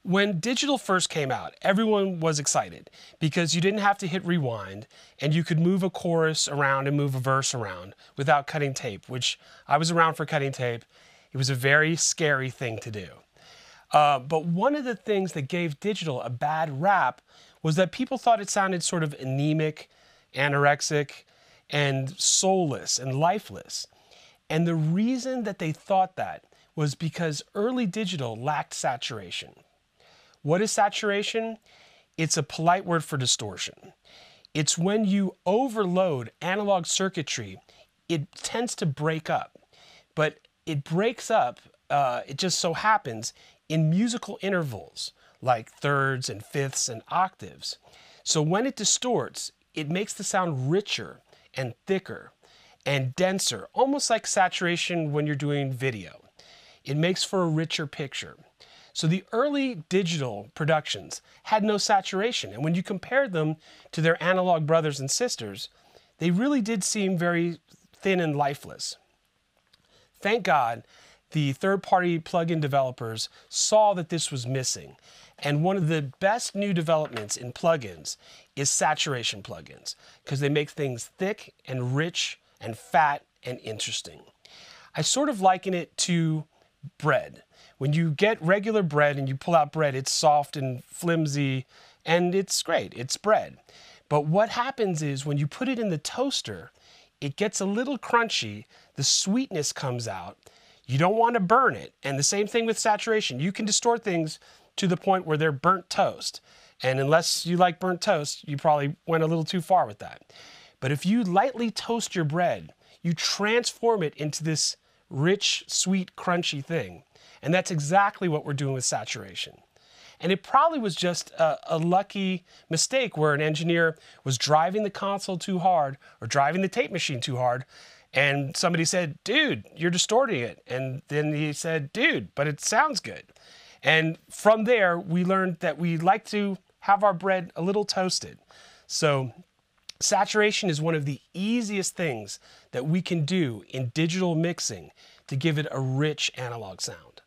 When digital first came out, everyone was excited because you didn't have to hit rewind and you could move a chorus around and move a verse around without cutting tape, which I was around for cutting tape. It was a very scary thing to do. But one of the things that gave digital a bad rap was that people thought it sounded sort of anemic, anorexic, and soulless and lifeless. And the reason that they thought that was because early digital lacked saturation. What is saturation? It's a polite word for distortion. It's when you overload analog circuitry, it tends to break up. But it breaks up, it just so happens, in musical intervals, like thirds and fifths and octaves. So when it distorts, it makes the sound richer and thicker and denser, almost like saturation when you're doing video. It makes for a richer picture. So the early digital productions had no saturation, and when you compared them to their analog brothers and sisters, they really did seem very thin and lifeless. Thank God, the third-party plugin developers saw that this was missing, and one of the best new developments in plugins is saturation plugins, because they make things thick and rich and fat and interesting. I sort of liken it to bread. When you get regular bread and you pull out bread, it's soft and flimsy, and it's great, it's bread. But what happens is when you put it in the toaster, it gets a little crunchy, the sweetness comes out, you don't want to burn it, and the same thing with saturation. You can distort things to the point where they're burnt toast, and unless you like burnt toast, you probably went a little too far with that. But if you lightly toast your bread, you transform it into this rich, sweet, crunchy thing. And that's exactly what we're doing with saturation. And it probably was just a lucky mistake where an engineer was driving the console too hard or driving the tape machine too hard, and somebody said, dude, you're distorting it. And then he said, dude, but it sounds good. And from there, we learned that we like to have our bread a little toasted. So saturation is one of the easiest things that we can do in digital mixing to give it a rich analog sound.